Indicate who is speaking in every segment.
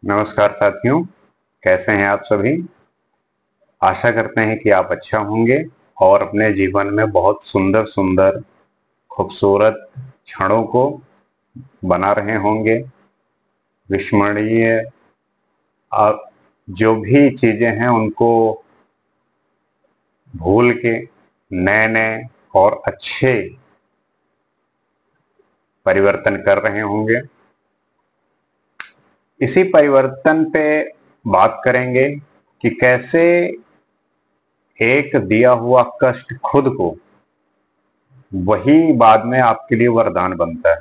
Speaker 1: नमस्कार साथियों, कैसे हैं आप सभी। आशा करते हैं कि आप अच्छा होंगे और अपने जीवन में बहुत सुंदर सुंदर खूबसूरत क्षणों को बना रहे होंगे। विस्मरणीय आप जो भी चीजें हैं उनको भूल के नए नए और अच्छे परिवर्तन कर रहे होंगे। इसी परिवर्तन पे बात करेंगे कि कैसे एक दिया हुआ कष्ट खुद को वही बाद में आपके लिए वरदान बनता है।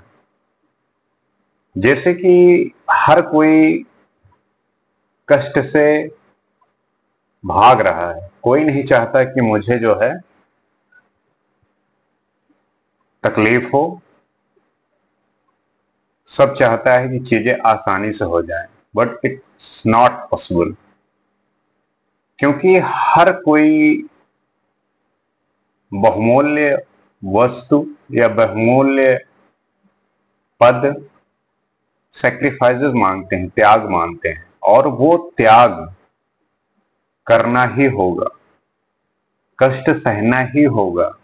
Speaker 1: जैसे कि हर कोई कष्ट से भाग रहा है, कोई नहीं चाहता कि मुझे जो है तकलीफ हो। सब चाहता है कि चीजें आसानी से हो जाएं, बट इट्स नॉट पॉसिबल, क्योंकि हर कोई बहुमूल्य वस्तु या बहुमूल्य पद सेक्रीफाइसेस मांगते हैं, त्याग मांगते हैं, और वो त्याग करना ही होगा, कष्ट सहना ही होगा।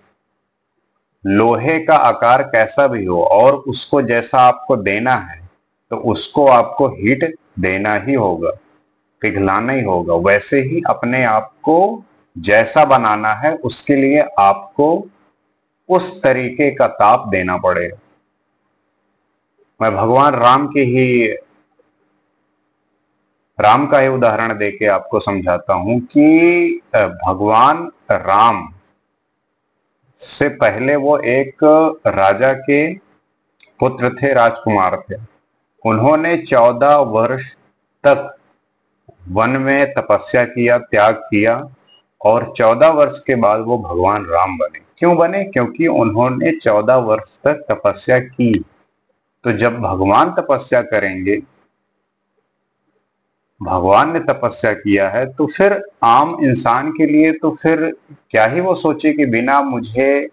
Speaker 1: लोहे का आकार कैसा भी हो और उसको जैसा आपको देना है तो उसको आपको हीट देना ही होगा, पिघलाना ही होगा। वैसे ही अपने आप को जैसा बनाना है उसके लिए आपको उस तरीके का ताप देना पड़ेगा। मैं भगवान राम का ही उदाहरण देके आपको समझाता हूं कि भगवान राम से पहले वो एक राजा के पुत्र थे, राजकुमार थे। उन्होंने 14 वर्ष तक वन में तपस्या किया, त्याग किया, और 14 वर्ष के बाद वो भगवान राम बने। क्यों बने? क्योंकि उन्होंने 14 वर्ष तक तपस्या की। तो जब भगवान तपस्या करेंगे, भगवान ने तपस्या किया है, तो फिर आम इंसान के लिए तो फिर क्या ही वो सोचे कि बिना मुझे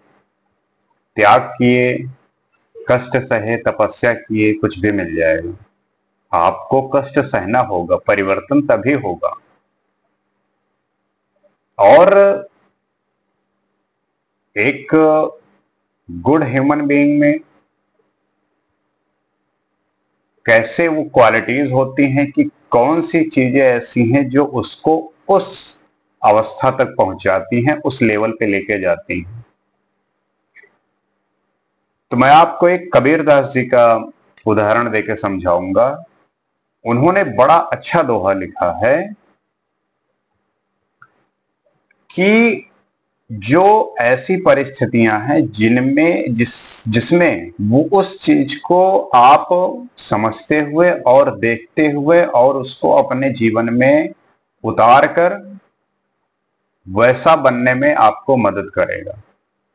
Speaker 1: त्याग किए, कष्ट सहे, तपस्या किए कुछ भी मिल जाएगा। आपको कष्ट सहना होगा, परिवर्तन तभी होगा। और एक गुड ह्यूमन बीइंग में कैसे वो क्वालिटीज होती हैं कि कौन सी चीजें ऐसी हैं जो उसको उस अवस्था तक पहुंचाती हैं, उस लेवल पे लेके जाती हैं। तो मैं आपको एक कबीरदास जी का उदाहरण देकर समझाऊंगा। उन्होंने बड़ा अच्छा दोहा लिखा है कि जो ऐसी परिस्थितियां हैं जिसमें वो उस चीज को आप समझते हुए और देखते हुए और उसको अपने जीवन में उतार कर वैसा बनने में आपको मदद करेगा।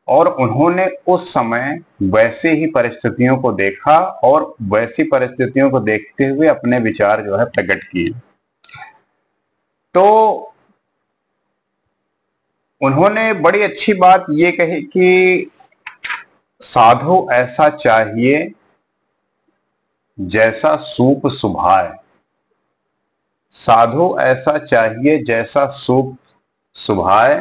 Speaker 1: और उन्होंने उस समय वैसे ही परिस्थितियों को देखा और वैसी परिस्थितियों को देखते हुए अपने विचार जो है प्रकट किए। तो उन्होंने बड़ी अच्छी बात ये कही कि साधु ऐसा चाहिए जैसा सूप सुभाए। साधु ऐसा चाहिए जैसा सूप सुभाए।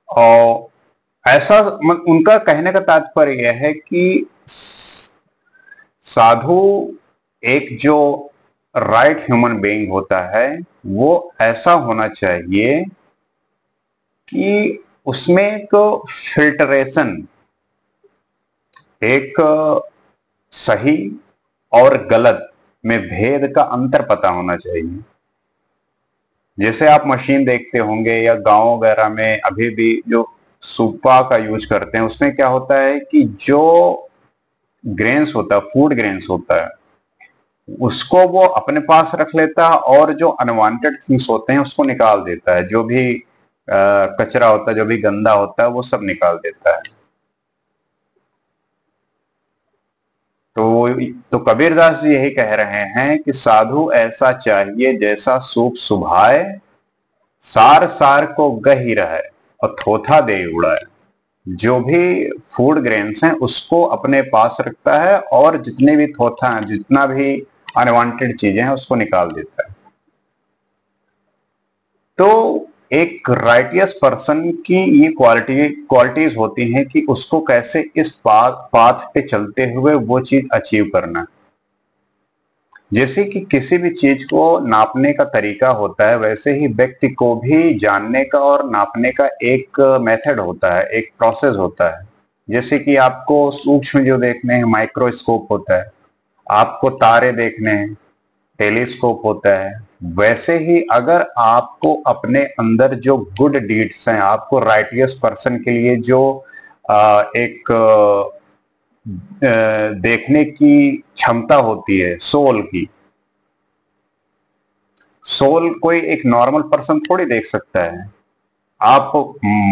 Speaker 1: और ऐसा उनका कहने का तात्पर्य यह है कि साधु एक जो राइट ह्यूमन बीइंग होता है वो ऐसा होना चाहिए कि उसमें एक फिल्टरेशन, एक सही और गलत में भेद का अंतर पता होना चाहिए। जैसे आप मशीन देखते होंगे या गांव वगैरह में अभी भी जो सुपा का यूज करते हैं, उसमें क्या होता है कि जो ग्रेन्स होता है, फूड ग्रेन्स होता है, उसको वो अपने पास रख लेता है और जो अनवांटेड थिंग्स होते हैं उसको निकाल देता है। जो भी कचरा होता है, जो भी गंदा होता है, वो सब निकाल देता है। तो कबीरदास जी यही कह रहे हैं कि साधु ऐसा चाहिए जैसा सूप सुभाए, सार सार को गही रहे और थोथा दे उड़ाए। जो भी फूड ग्रेन्स हैं उसको अपने पास रखता है और जितने भी थोथा हैं, जितना भी अनवांटेड चीजें हैं उसको निकाल देता है। तो एक राइटियस पर्सन की ये क्वालिटीज होती हैं कि उसको कैसे इस पाथ पे चलते हुए वो चीज अचीव करना है। जैसे कि किसी भी चीज को नापने का तरीका होता है, वैसे ही व्यक्ति को भी जानने का और नापने का एक मेथड होता है, एक प्रोसेस होता है। जैसे कि आपको सूक्ष्म जो देखने हैं माइक्रोस्कोप होता है, आपको तारे देखने हैं टेलीस्कोप होता है। वैसे ही अगर आपको अपने अंदर जो गुड डीड्स हैं, आपको राइटियस पर्सन के लिए जो एक देखने की क्षमता होती है सोल की, सोल कोई एक नॉर्मल पर्सन थोड़ी देख सकता है। आप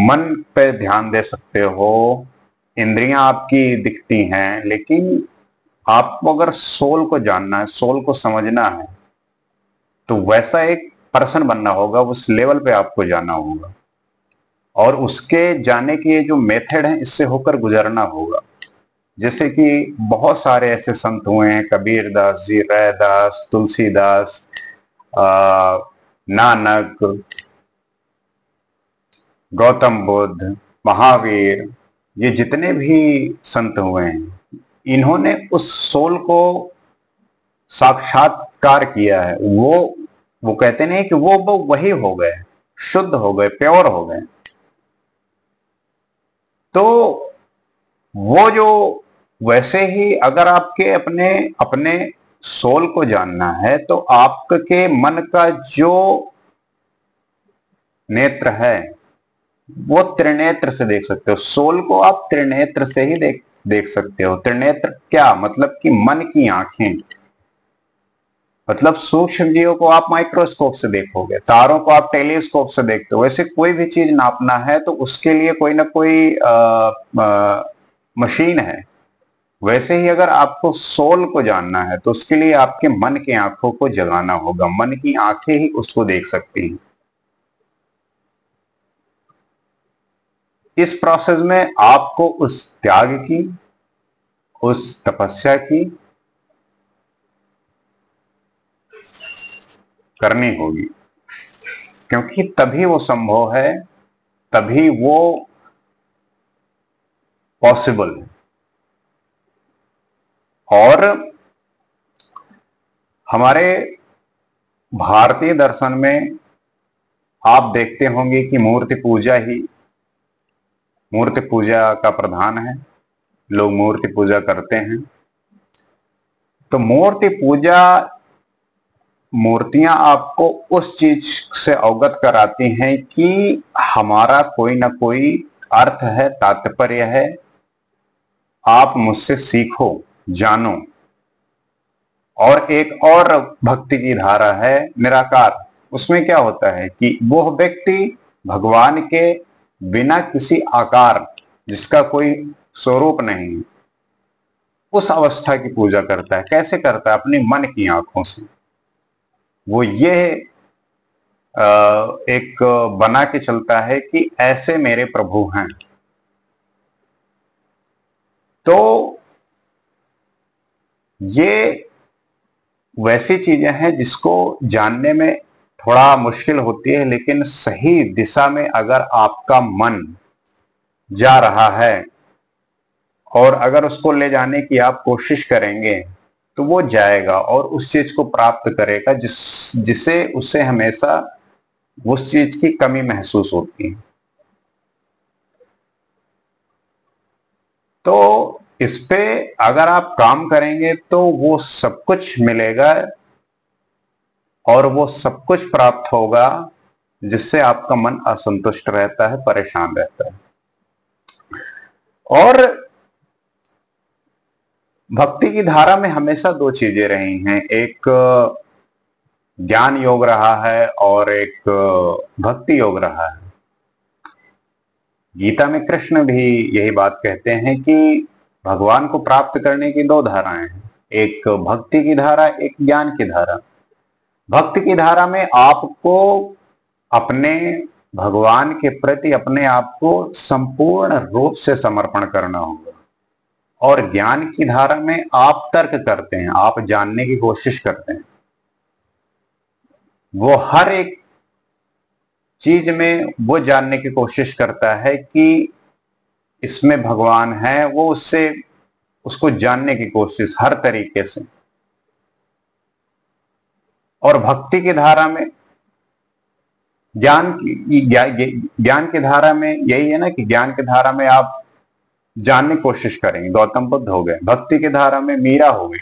Speaker 1: मन पे ध्यान दे सकते हो, इंद्रियां आपकी दिखती हैं, लेकिन आपको अगर सोल को जानना है, सोल को समझना है, तो वैसा एक पर्सन बनना होगा, उस लेवल पे आपको जाना होगा और उसके जाने के जो मेथड हैं इससे होकर गुजरना होगा। जैसे कि बहुत सारे ऐसे संत हुए हैं, कबीर दास जी, रैदास, तुलसीदास, नानक, गौतम बुद्ध, महावीर, ये जितने भी संत हुए हैं, इन्होंने उस सोल को साक्षात्कार किया है। वो कहते नहीं कि वो वही हो गए, शुद्ध हो गए, प्योर हो गए। तो वो जो वैसे ही अगर आपके अपने अपने सोल को जानना है तो आपके मन का जो नेत्र है वो त्रिनेत्र से देख सकते हो। सोल को आप त्रिनेत्र से ही देख सकते हो। त्रिनेत्र क्या मतलब कि मन की आंखें, मतलब सूक्ष्म जीवों को आप माइक्रोस्कोप से देखोगे, तारों को आप टेलीस्कोप से देखते हो। वैसे कोई भी चीज नापना है तो उसके लिए कोई ना कोई मशीन है। वैसे ही अगर आपको सोल को जानना है तो उसके लिए आपके मन की आंखों को जगाना होगा। मन की आंखें ही उसको देख सकती हैं। इस प्रोसेस में आपको उस त्याग की, उस तपस्या की करनी होगी, क्योंकि तभी वो संभव है, तभी वो पॉसिबल है। और हमारे भारतीय दर्शन में आप देखते होंगे कि मूर्ति पूजा का प्रधान है। लोग मूर्ति पूजा करते हैं। तो मूर्ति पूजा, मूर्तियां आपको उस चीज से अवगत कराती हैं कि हमारा कोई ना कोई अर्थ है, तात्पर्य है। आप मुझसे सीखो, जानो। और एक और भक्ति की धारा है निराकार। उसमें क्या होता है कि वह व्यक्ति भगवान के बिना किसी आकार, जिसका कोई स्वरूप नहीं, उस अवस्था की पूजा करता है। कैसे करता है? अपने मन की आंखों से। वो ये एक बना के चलता है कि ऐसे मेरे प्रभु हैं। तो ये वैसी चीजें हैं जिसको जानने में थोड़ा मुश्किल होती है, लेकिन सही दिशा में अगर आपका मन जा रहा है और अगर उसको ले जाने की आप कोशिश करेंगे तो वो जाएगा और उस चीज को प्राप्त करेगा जिसे उसे हमेशा उस चीज की कमी महसूस होती है। तो इस पे अगर आप काम करेंगे तो वो सब कुछ मिलेगा और वो सब कुछ प्राप्त होगा जिससे आपका मन असंतुष्ट रहता है, परेशान रहता है। और भक्ति की धारा में हमेशा दो चीजें रही हैं, एक ज्ञान योग रहा है और एक भक्ति योग रहा है। गीता में कृष्ण भी यही बात कहते हैं कि भगवान को प्राप्त करने की दो धाराएं हैं, एक भक्ति की धारा, एक ज्ञान की धारा। भक्ति की धारा में आपको अपने भगवान के प्रति अपने आप को संपूर्ण रूप से समर्पण करना होगा। और ज्ञान की धारा में आप तर्क करते हैं, आप जानने की कोशिश करते हैं। वो हर एक चीज में वो जानने की कोशिश करता है कि इसमें भगवान है, वो उसको जानने की कोशिश हर तरीके से। और भक्ति की धारा में ज्ञान की धारा में यही है ना कि ज्ञान की धारा में आप जानने की कोशिश करेंगे। गौतम बुद्ध हो गए, भक्ति की धारा में मीरा हो गई,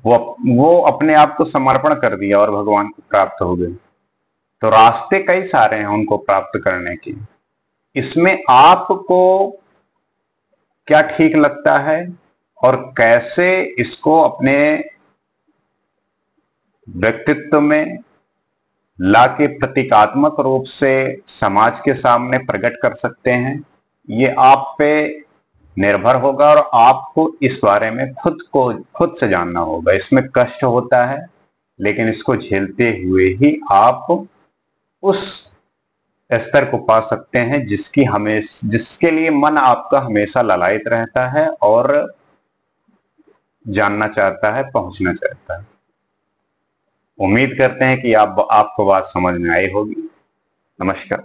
Speaker 1: वो अपने आप को समर्पण कर दिया और भगवान को प्राप्त हो गए। तो रास्ते कई सारे हैं उनको प्राप्त करने के। इसमें आपको क्या ठीक लगता है और कैसे इसको अपने व्यक्तित्व में लाके प्रतीकात्मक रूप से समाज के सामने प्रकट कर सकते हैं, ये आप पे निर्भर होगा। और आपको इस बारे में खुद से जानना होगा। इसमें कष्ट होता है, लेकिन इसको झेलते हुए ही आप उस स्तर को पा सकते हैं जिसके लिए मन आपका हमेशा ललायित रहता है और जानना चाहता है, पहुंचना चाहता है। उम्मीद करते हैं कि आपको बात समझ में आई होगी। नमस्कार।